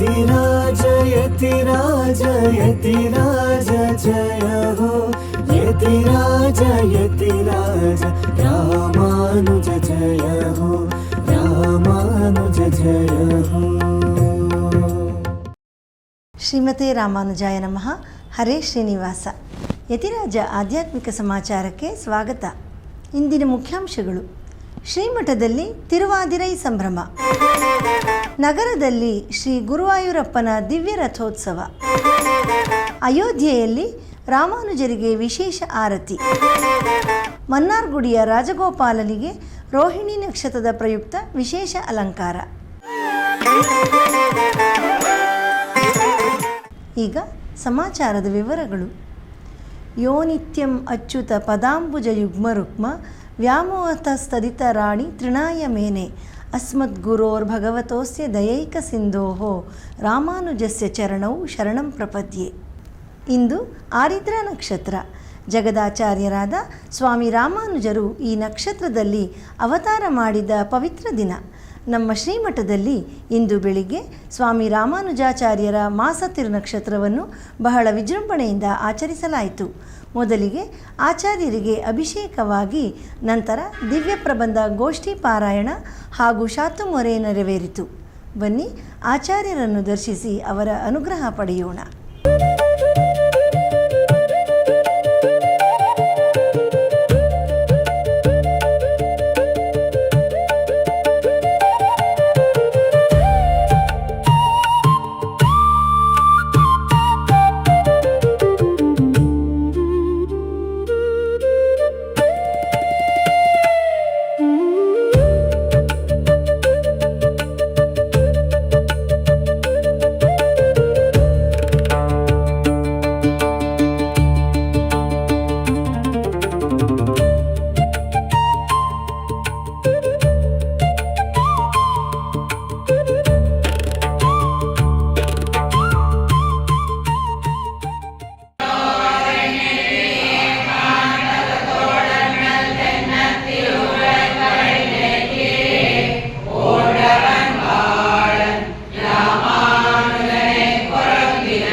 यतिराज यतिराज यतिराज जय हो यतिराज यतिराज रामानुज जय हो रामानुज जय हो। ಶ್ರೀಮತೆ ರಾಮಾನುಜಾಯ ನಮಃ. ಹರೇ ಶ್ರೀನಿವಾಸ. ಯತಿರಾಜ ಆಧ್ಯಾತ್ಮಿಕ ಸಮಾಚಾರಕ್ಕೆ ಸ್ವಾಗತ. ಇಂದಿನ ಮುಖ್ಯಾಂಶಗಳು: ಶ್ರೀಮಠದಲ್ಲಿ ತಿರುವಾದಿರೈ ಸಂಭ್ರಮ, ನಗರದಲ್ಲಿ ಶ್ರೀ ಗುರುವಾಯೂರಪ್ಪನ ದಿವ್ಯ ರಥೋತ್ಸವ, ಅಯೋಧ್ಯೆಯಲ್ಲಿ ರಾಮಾನುಜರಿಗೆ ವಿಶೇಷ ಆರತಿ, ಮನ್ನಾರ್ಗುಡಿಯ ರಾಜಗೋಪಾಲನಿಗೆ ರೋಹಿಣಿ ನಕ್ಷತ್ರದ ಪ್ರಯುಕ್ತ ವಿಶೇಷ ಅಲಂಕಾರ. ಈಗ ಸಮಾಚಾರದ ವಿವರಗಳು. ಯೋ ನಿತ್ಯಂ ಅಚ್ಯುತ ಪದಾಂಬುಜ ಯುಗ್ಮರುಕ್ಮ ವ್ಯಾಮೋಹತಸ್ತದಿತ ರಾಣಿ ತೃಣಾಯ ಮೇನೆ ಅಸ್ಮದ್ಗುರೋರ್ಭಗವತೋಸ್ಯ ದಯೈಕ ಸಿಂಧೋಹೋ ರಾಮಾನುಜಸ್ಯ ಚರಣೌ ಶರಣಂ ಪ್ರಪದ್ಯೆ. ಇಂದು ಆರಿದ್ರ ನಕ್ಷತ್ರ. ಜಗದಾಚಾರ್ಯರಾದ ಸ್ವಾಮಿ ರಾಮಾನುಜರು ಈ ನಕ್ಷತ್ರದಲ್ಲಿ ಅವತಾರ ಮಾಡಿದ ಪವಿತ್ರ ದಿನ. ನಮ್ಮ ಶ್ರೀಮಠದಲ್ಲಿ ಇಂದು ಬೆಳಿಗ್ಗೆ ಸ್ವಾಮಿ ರಾಮಾನುಜಾಚಾರ್ಯರ ಮಾಸ ತಿರುನಕ್ಷತ್ರವನ್ನು ಬಹಳ ವಿಜೃಂಭಣೆಯಿಂದ ಆಚರಿಸಲಾಯಿತು. ಮೊದಲಿಗೆ ಆಚಾರ್ಯರಿಗೆ ಅಭಿಷೇಕವಾಗಿ ನಂತರ ದಿವ್ಯ ಪ್ರಬಂಧ ಗೋಷ್ಠಿ ಪಾರಾಯಣ ಹಾಗೂ ಶಾತುಮೊರೆ ನೆರವೇರಿತು. ಬನ್ನಿ ಆಚಾರ್ಯರನ್ನು ದರ್ಶಿಸಿ ಅವರ ಅನುಗ್ರಹ ಪಡೆಯೋಣ.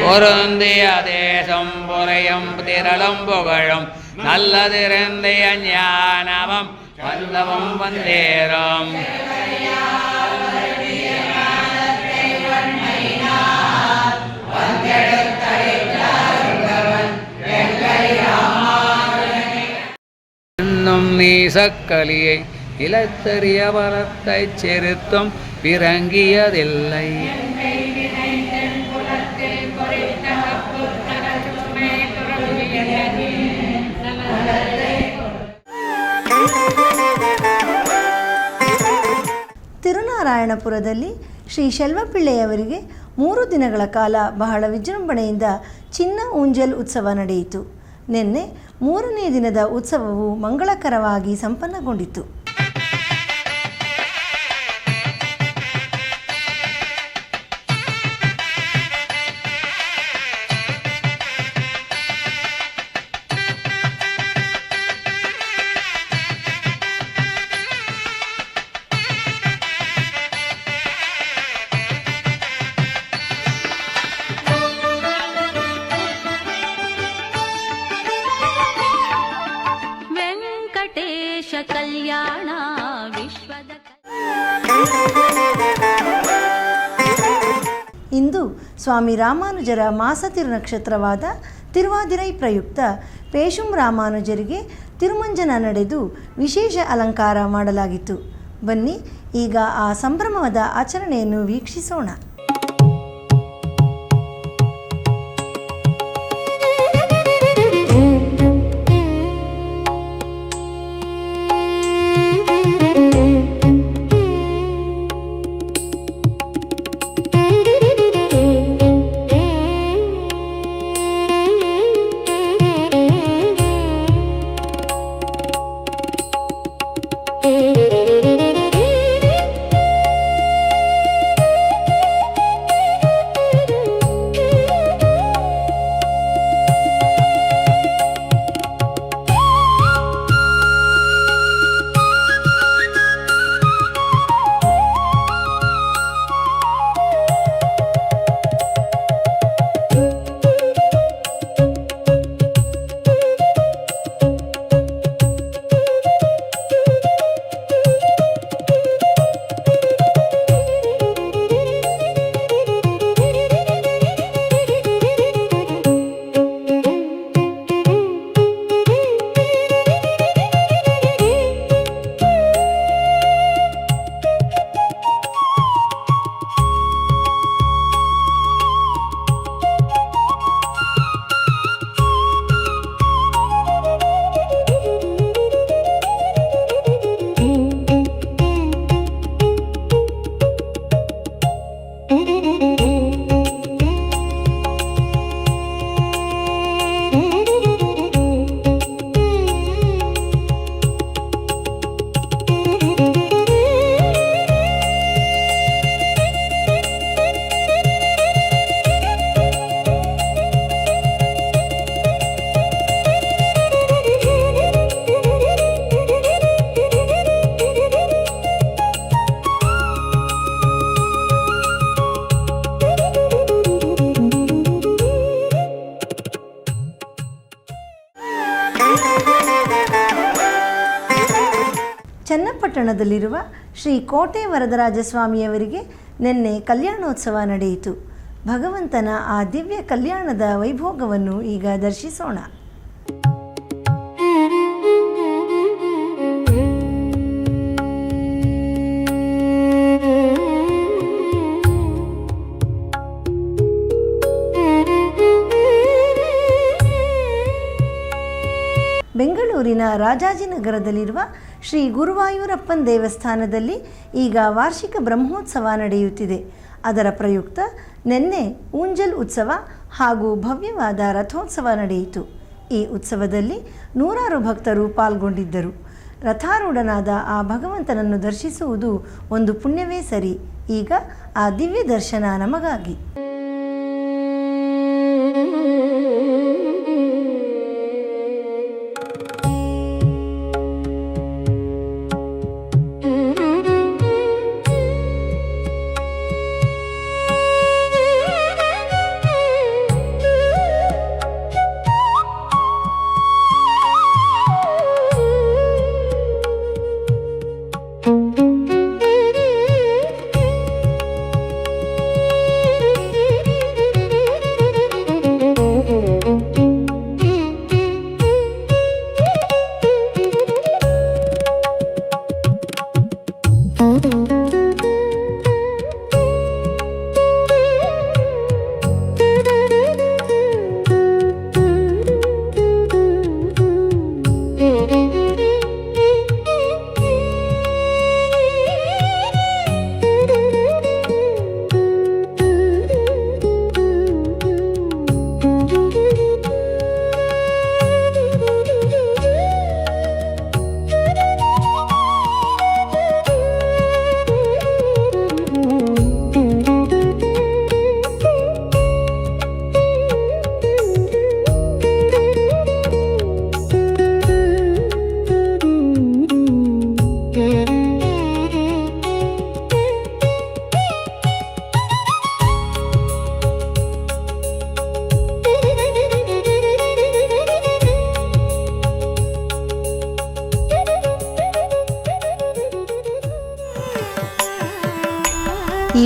பொருந்திய தேசம் புரையும் திரளும் புகழும் நல்லதிருந்திய ஞானமும் வந்தவம் வந்தேரும். இன்னும் நீசக்கலியை இலத்தறிய வரத்தை செருத்தும் பிறங்கியதில்லை. ತಿರುನಾರಾಯಣಪುರದಲ್ಲಿ ಶ್ರೀ ಶೆಲ್ವಪಿಳ್ಳೆಯವರಿಗೆ 3 ದಿನಗಳ ಕಾಲ ಬಹಳ ವಿಜೃಂಭಣೆಯಿಂದ ಚಿನ್ನ ಊಂಜಲ್ ಉತ್ಸವ ನಡೆಯಿತು. ನಿನ್ನೆ 3ನೇ ದಿನದ ಉತ್ಸವವು ಮಂಗಳಕರವಾಗಿ ಸಂಪನ್ನಗೊಂಡಿತು. ಕಲ್ಯಾಣ ವಿಶ್ವದ ಇಂದು ಸ್ವಾಮಿ ರಾಮಾನುಜರ ಮಾಸ ತಿರುನಕ್ಷತ್ರವಾದ ತಿರುವಾದಿರೈ ಪ್ರಯುಕ್ತ ಪೇಶುಂ ರಾಮಾನುಜರಿಗೆ ತಿರುಮಂಜನ ನಡೆದು ವಿಶೇಷ ಅಲಂಕಾರ ಮಾಡಲಾಗಿತ್ತು. ಬನ್ನಿ ಈಗ ಆ ಸಂಭ್ರಮದ ಆಚರಣೆಯನ್ನು ವೀಕ್ಷಿಸೋಣ. ಶ್ರೀರಂಗಪಟ್ಟಣದಲ್ಲಿರುವ ಶ್ರೀ ಕೋಟೆ ವರದರಾಜ ಸ್ವಾಮಿಯವರಿಗೆ ನಿನ್ನೆ ಕಲ್ಯಾಣೋತ್ಸವ ನಡೆಯಿತು. ಭಗವಂತನ ಆ ದಿವ್ಯ ಕಲ್ಯಾಣದ ವೈಭೋಗವನ್ನು ಈಗ ದರ್ಶಿಸೋಣ. ಬೆಂಗಳೂರಿನ ರಾಜಾಜಿನಗರದಲ್ಲಿರುವ ಶ್ರೀ ಗುರುವಾಯೂರಪ್ಪನ ದೇವಸ್ಥಾನದಲ್ಲಿ ಈಗ ವಾರ್ಷಿಕ ಬ್ರಹ್ಮೋತ್ಸವ ನಡೆಯುತ್ತಿದೆ. ಅದರ ಪ್ರಯುಕ್ತ ನಿನ್ನೆ ಊಂಜಲ್ ಉತ್ಸವ ಹಾಗೂ ಭವ್ಯವಾದ ರಥೋತ್ಸವ ನಡೆಯಿತು. ಈ ಉತ್ಸವದಲ್ಲಿ ನೂರಾರು ಭಕ್ತರು ಪಾಲ್ಗೊಂಡಿದ್ದರು. ರಥಾರೂಢನಾದ ಆ ಭಗವಂತನನ್ನು ದರ್ಶಿಸುವುದು ಒಂದು ಪುಣ್ಯವೇ ಸರಿ. ಈಗ ಆ ದಿವ್ಯ ದರ್ಶನ ನಮಗಾಗಿ.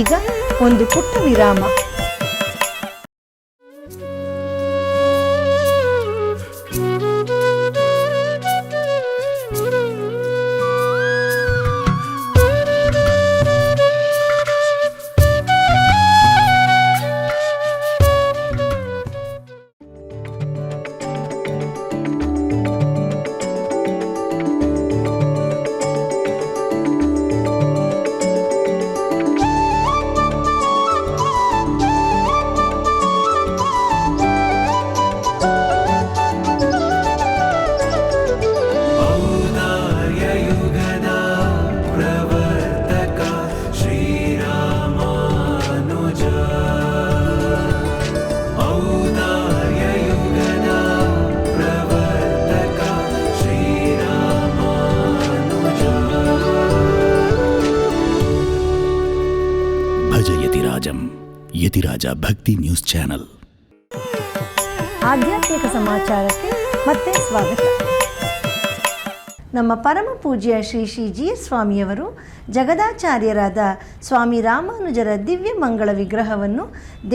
ಈಗ ಒಂದು ಪುಟ್ಟ ವಿರಾಮ. ಯತಿರಾಜ ಭಕ್ತಿ ನ್ಯೂಸ್ ಚಾನೆಲ್. ಆಧ್ಯಾತ್ಮಿಕ ಸಮಾಚಾರಕ್ಕೆ ಮತ್ತೆ ಸ್ವಾಗತ. ನಮ್ಮ ಪರಮ ಪೂಜ್ಯ ಶ್ರೀ ಶ್ರೀ ಜಿ ಎಸ್ ಸ್ವಾಮಿಯವರು ಜಗದಾಚಾರ್ಯರಾದ ಸ್ವಾಮಿ ರಾಮಾನುಜರ ದಿವ್ಯ ಮಂಗಳ ವಿಗ್ರಹವನ್ನು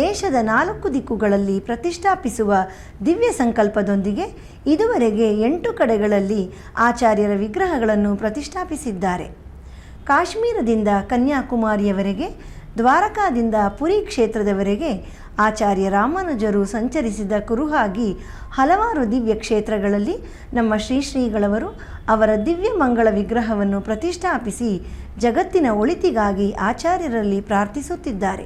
ದೇಶದ 4 ದಿಕ್ಕುಗಳಲ್ಲಿ ಪ್ರತಿಷ್ಠಾಪಿಸುವ ದಿವ್ಯ ಸಂಕಲ್ಪದೊಂದಿಗೆ ಇದುವರೆಗೆ 8 ಕಡೆಗಳಲ್ಲಿ ಆಚಾರ್ಯರ ವಿಗ್ರಹಗಳನ್ನು ಪ್ರತಿಷ್ಠಾಪಿಸಿದ್ದಾರೆ. ಕಾಶ್ಮೀರದಿಂದ ಕನ್ಯಾಕುಮಾರಿಯವರೆಗೆ, ದ್ವಾರಕಾದಿಂದ ಪುರಿ ಕ್ಷೇತ್ರದವರೆಗೆ ಆಚಾರ್ಯ ರಾಮಾನುಜರು ಸಂಚರಿಸಿದ ಕುರುಹಾಗಿ ಹಲವಾರು ದಿವ್ಯ ಕ್ಷೇತ್ರಗಳಲ್ಲಿ ನಮ್ಮ ಶ್ರೀಗಳವರು ಅವರ ದಿವ್ಯ ಮಂಗಳ ವಿಗ್ರಹವನ್ನು ಪ್ರತಿಷ್ಠಾಪಿಸಿ ಜಗತ್ತಿನ ಒಳಿತಿಗಾಗಿ ಆಚಾರ್ಯರಲ್ಲಿ ಪ್ರಾರ್ಥಿಸುತ್ತಿದ್ದಾರೆ.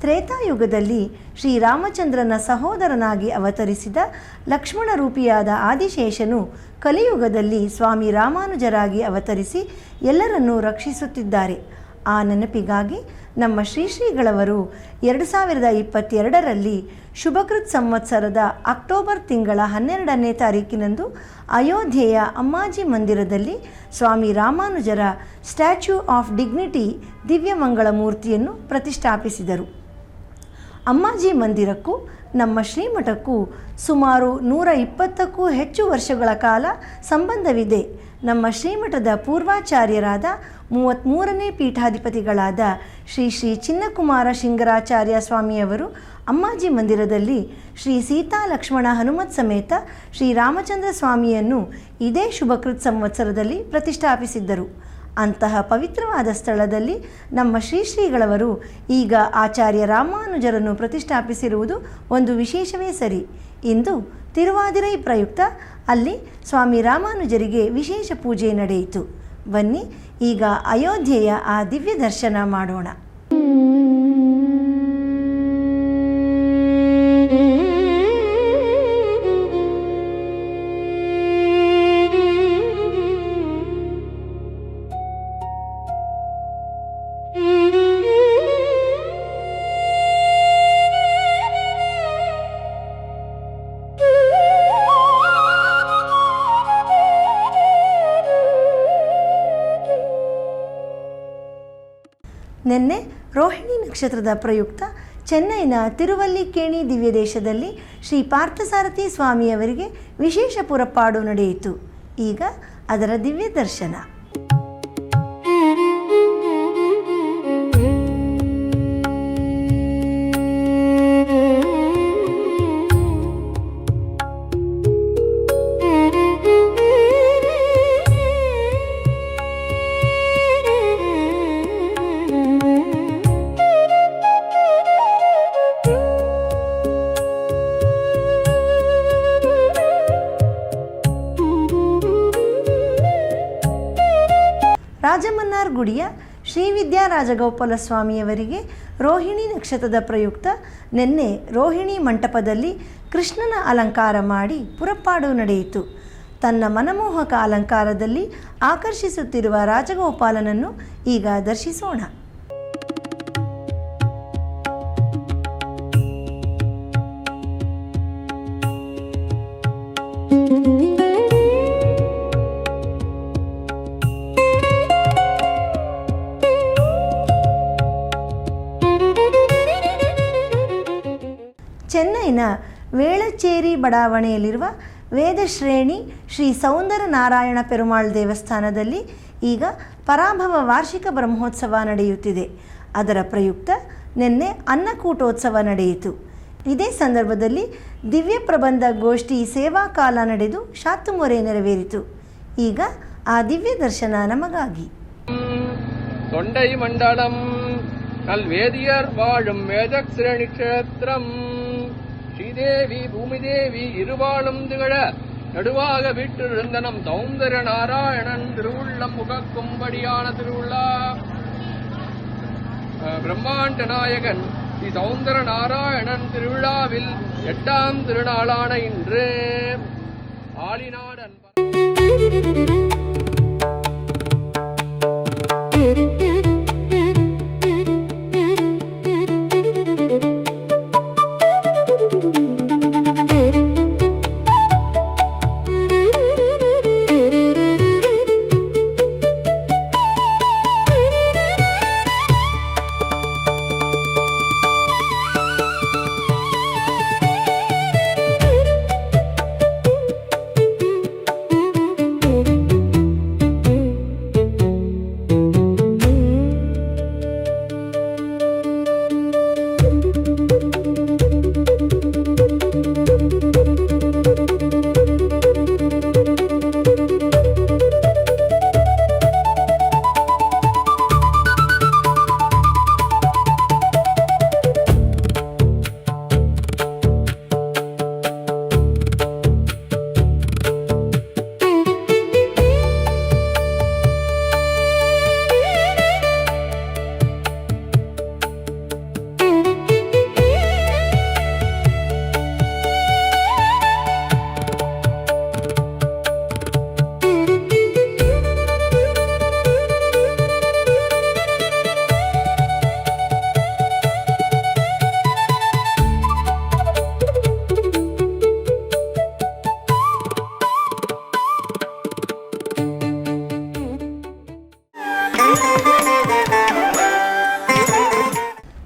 ತ್ರೇತಾಯುಗದಲ್ಲಿ ಶ್ರೀರಾಮಚಂದ್ರನ ಸಹೋದರನಾಗಿ ಅವತರಿಸಿದ ಲಕ್ಷ್ಮಣ ರೂಪಿಯಾದ ಆದಿಶೇಷನು ಕಲಿಯುಗದಲ್ಲಿ ಸ್ವಾಮಿ ರಾಮಾನುಜರಾಗಿ ಅವತರಿಸಿ ಎಲ್ಲರನ್ನೂ ರಕ್ಷಿಸುತ್ತಿದ್ದಾರೆ. ಆ ನೆನಪಿಗಾಗಿ ನಮ್ಮ ಶ್ರೀಗಳವರು 2022ರಲ್ಲಿ ಶುಭಕೃತ್ ಸಂವತ್ಸರದ ಅಕ್ಟೋಬರ್ ತಿಂಗಳ 12ನೇ ತಾರೀಕಿನಂದು ಅಯೋಧ್ಯೆಯ ಅಮ್ಮಾಜಿ ಮಂದಿರದಲ್ಲಿ ಸ್ವಾಮಿ ರಾಮಾನುಜರ ಸ್ಟ್ಯಾಚ್ಯೂ ಆಫ್ ಡಿಗ್ನಿಟಿ ದಿವ್ಯಮಂಗಳ ಮೂರ್ತಿಯನ್ನು ಪ್ರತಿಷ್ಠಾಪಿಸಿದರು. ಅಮ್ಮಾಜಿ ಮಂದಿರಕ್ಕೂ ನಮ್ಮ ಶ್ರೀಮಠಕ್ಕೂ ಸುಮಾರು 120ಕ್ಕೂ ಹೆಚ್ಚು ವರ್ಷಗಳ ಕಾಲ ಸಂಬಂಧವಿದೆ. ನಮ್ಮ ಶ್ರೀಮಠದ ಪೂರ್ವಾಚಾರ್ಯರಾದ 33ನೇ ಪೀಠಾಧಿಪತಿಗಳಾದ ಶ್ರೀ ಶ್ರೀ ಚಿನ್ನಕುಮಾರ ಶಿಂಗರಾಚಾರ್ಯ ಸ್ವಾಮಿಯವರು ಅಮ್ಮಾಜಿ ಮಂದಿರದಲ್ಲಿ ಶ್ರೀ ಸೀತಾ ಲಕ್ಷ್ಮಣ ಹನುಮತ್ ಸಮೇತ ಶ್ರೀ ರಾಮಚಂದ್ರ ಸ್ವಾಮಿಯನ್ನು ಇದೇ ಶುಭಕೃತ್ ಸಂವತ್ಸರದಲ್ಲಿ ಪ್ರತಿಷ್ಠಾಪಿಸಿದ್ದರು. ಅಂತಹ ಪವಿತ್ರವಾದ ಸ್ಥಳದಲ್ಲಿ ನಮ್ಮ ಶ್ರೀಗಳವರು ಈಗ ಆಚಾರ್ಯ ರಾಮಾನುಜರನ್ನು ಪ್ರತಿಷ್ಠಾಪಿಸಿರುವುದು ಒಂದು ವಿಶೇಷವೇ ಸರಿ. ಇಂದು ತಿರುವಾದಿರೈ ಪ್ರಯುಕ್ತ ಅಲ್ಲಿ ಸ್ವಾಮಿ ರಾಮಾನುಜರಿಗೆ ವಿಶೇಷ ಪೂಜೆ ನಡೆಯಿತು. ಬನ್ನಿ ಈಗ ಅಯೋಧ್ಯೆಯ ಆ ದಿವ್ಯ ದರ್ಶನ ಮಾಡೋಣ. ನಿನ್ನೆ ರೋಹಿಣಿ ನಕ್ಷತ್ರದ ಪ್ರಯುಕ್ತ ಚೆನ್ನೈನ ತಿರುವಲ್ಲಿಕೇಣಿ ದಿವ್ಯ ದೇಶದಲ್ಲಿ ಶ್ರೀ ಪಾರ್ಥಸಾರಥಿ ಸ್ವಾಮಿಯವರಿಗೆ ವಿಶೇಷ ಪುರಪಾಡು ನಡೆಯಿತು. ಈಗ ಅದರ ದಿವ್ಯ ದರ್ಶನ. ರಾಜಮನ್ನಾರ್ ಗುಡಿಯ ಶ್ರೀ ವಿದ್ಯಾ ರಾಜಗೋಪಾಲ ಸ್ವಾಮಿಯವರಿಗೆ ರೋಹಿಣಿ ನಕ್ಷತ್ರದ ಪ್ರಯುಕ್ತ ನಿನ್ನೆ ರೋಹಿಣಿ ಮಂಟಪದಲ್ಲಿ ಕೃಷ್ಣನ ಅಲಂಕಾರ ಮಾಡಿ ಪುರಪಾಡು ನಡೆಯಿತು. ತನ್ನ ಮನಮೋಹಕ ಅಲಂಕಾರದಲ್ಲಿ ಆಕರ್ಷಿಸುತ್ತಿರುವ ರಾಜಗೋಪಾಲನನ್ನು ಈಗ ದರ್ಶಿಸೋಣ. ಚೆನ್ನೈನ ವೇಳಚೇರಿ ಬಡಾವಣೆಯಲ್ಲಿರುವ ವೇದಶ್ರೇಣಿ ಶ್ರೀ ಸೌಂದರ ನಾರಾಯಣ ಪೆರುಮಾಳ್ ದೇವಸ್ಥಾನದಲ್ಲಿ ಈಗ ಪರಾಭವ ವಾರ್ಷಿಕ ಬ್ರಹ್ಮೋತ್ಸವ ನಡೆಯುತ್ತಿದೆ. ಅದರ ಪ್ರಯುಕ್ತ ನಿನ್ನೆ ಅನ್ನಕೂಟೋತ್ಸವ ನಡೆಯಿತು. ಇದೇ ಸಂದರ್ಭದಲ್ಲಿ ದಿವ್ಯ ಪ್ರಬಂಧ ಗೋಷ್ಠಿ ಸೇವಾ ಕಾಲ ನಡೆದು ಶಾತುಮೊರೆ ನೆರವೇರಿತು. ಈಗ ಆ ದಿವ್ಯ ದರ್ಶನ ನಮಗಾಗಿ. தொண்டை மண்டலம் நல்வேதியர் வாழும் வேதக்ஷேணி க்ஷேத்திரம் ஸ்ரீதேவி பூமிதேவி இருவாளும் திகழ நடுவாக வீற்றிருந்த நம் சௌந்தர நாராயணன் திருவுள்ளம் முகக்கும்படியான திருவுள்ளா பிரம்மாண்ட நாயகன் ஸ்ரீ சௌந்தர நாராயணன் திருவிழாவில் 8ஆம் திருநாளான இன்று ஆளிநாடன்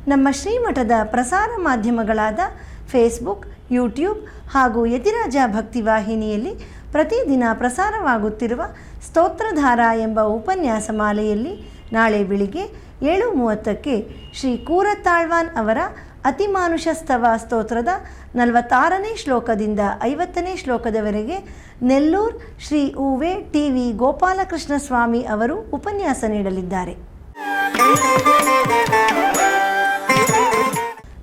ನಮ್ಮ ಶ್ರೀಮಠದ ಪ್ರಸಾರ ಮಾಧ್ಯಮಗಳಾದ ಫೇಸ್ಬುಕ್, ಯೂಟ್ಯೂಬ್ ಹಾಗೂ ಯತಿರಾಜ ಭಕ್ತಿವಾಹಿನಿಯಲ್ಲಿ ಪ್ರತಿದಿನ ಪ್ರಸಾರವಾಗುತ್ತಿರುವ ಸ್ತೋತ್ರಧಾರ ಎಂಬ ಉಪನ್ಯಾಸ ಮಾಲೆಯಲ್ಲಿ ನಾಳೆ ಬೆಳಿಗ್ಗೆ 7:30ಕ್ಕೆ ಶ್ರೀ ಕೂರತ್ತಾಳ್ವಾನ್ ಅವರ ಅತಿಮಾನುಷ ಸ್ತವ ಸ್ತೋತ್ರದ 46ನೇ ಶ್ಲೋಕದಿಂದ 50ನೇ ಶ್ಲೋಕದವರೆಗೆ ನೆಲ್ಲೂರು ಶ್ರೀ ಉವೆ ಟಿ.ವಿ. ಗೋಪಾಲಕೃಷ್ಣ ಸ್ವಾಮಿ ಅವರು ಉಪನ್ಯಾಸ ನೀಡಲಿದ್ದಾರೆ.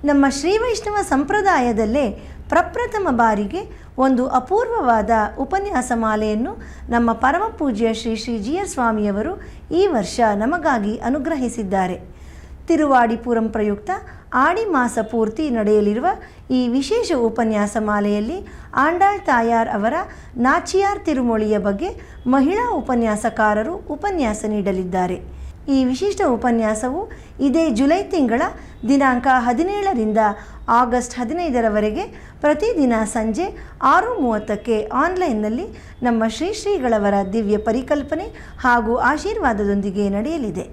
ನಮ್ಮ ಶ್ರೀ ವೈಷ್ಣವ ಸಂಪ್ರದಾಯದಲ್ಲೇ ಪ್ರಪ್ರಥಮ ಬಾರಿಗೆ ಒಂದು ಅಪೂರ್ವವಾದ ಉಪನ್ಯಾಸ ಮಾಲೆಯನ್ನು ನಮ್ಮ ಪರಮಪೂಜ್ಯ ಶ್ರೀ ಶ್ರೀ ಜಿ.ಆರ್. ಸ್ವಾಮಿಯವರು ಈ ವರ್ಷ ನಮಗಾಗಿ ಅನುಗ್ರಹಿಸಿದ್ದಾರೆ. ತಿರುವಾಡಿಪುರಂ ಪ್ರಯುಕ್ತ ಆಡಿ ಮಾಸ ಪೂರ್ತಿ ನಡೆಯಲಿರುವ ಈ ವಿಶೇಷ ಉಪನ್ಯಾಸ ಮಾಲೆಯಲ್ಲಿ ಆಂಡಾಳ್ ತಾಯಾರ್ ಅವರ ನಾಚಿಯಾರ್ ತಿರುಮೊಳಿಯ ಬಗ್ಗೆ ಮಹಿಳಾ ಉಪನ್ಯಾಸಕಾರರು ಉಪನ್ಯಾಸ ನೀಡಲಿದ್ದಾರೆ. ಈ ವಿಶಿಷ್ಟ ಉಪನ್ಯಾಸವು ಇದೇ ಜುಲೈ ತಿಂಗಳ ದಿನಾಂಕ 17ರಿಂದ ಆಗಸ್ಟ್ 15ರವರೆಗೆ ಪ್ರತಿದಿನ ಸಂಜೆ 6:30ಕ್ಕೆ ಆನ್ಲೈನ್ನಲ್ಲಿ ನಮ್ಮ ಶ್ರೀ ಶ್ರೀಗಳವರ ದಿವ್ಯ ಪರಿಕಲ್ಪನೆ ಹಾಗೂ ಆಶೀರ್ವಾದದೊಂದಿಗೆ ನಡೆಯಲಿದೆ.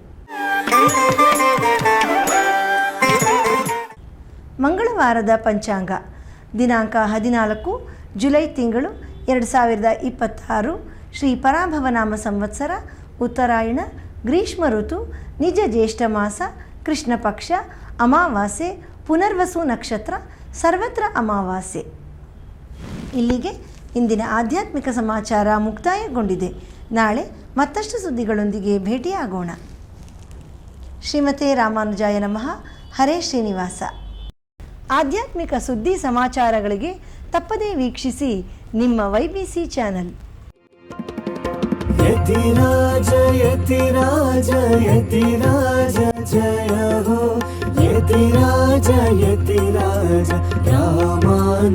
ಮಂಗಳವಾರದ ಪಂಚಾಂಗ ದಿನಾಂಕ 14 ಜುಲೈ ತಿಂಗಳು 2026 ಶ್ರೀ ಪರಾಭವನಾಮ ಸಂವತ್ಸರ ಉತ್ತರಾಯಣ ಗ್ರೀಷ್ಮ ಋತು ನಿಜ ಜ್ಯೇಷ್ಠ ಮಾಸ ಕೃಷ್ಣ ಪಕ್ಷ ಅಮಾವಾಸ್ಯೆ ಪುನರ್ವಸು ನಕ್ಷತ್ರ ಸರ್ವತ್ರ ಅಮಾವಾಸ್ಯೆ. ಇಲ್ಲಿಗೆ ಇಂದಿನ ಆಧ್ಯಾತ್ಮಿಕ ಸಮಾಚಾರ ಮುಕ್ತಾಯಗೊಂಡಿದೆ. ನಾಳೆ ಮತ್ತಷ್ಟು ಸುದ್ದಿಗಳೊಂದಿಗೆ ಭೇಟಿಯಾಗೋಣ. ಶ್ರೀಮತೆ ರಾಮಾನುಜಾಯ ನಮಃ. ಹರೇ ಶ್ರೀನಿವಾಸ. ಆಧ್ಯಾತ್ಮಿಕ ಸುದ್ದಿ ಸಮಾಚಾರಗಳಿಗೆ ತಪ್ಪದೇ ವೀಕ್ಷಿಸಿ ನಿಮ್ಮ YBC ಚಾನಲ್. ಯತಿರಾಜ ಯತಿರಾಜ ಯತಿರಾಜ ಜಯ ಹೋ ಯತಿರಾಜ ಯತಿರಾಜ ರಾಮಾನುಜ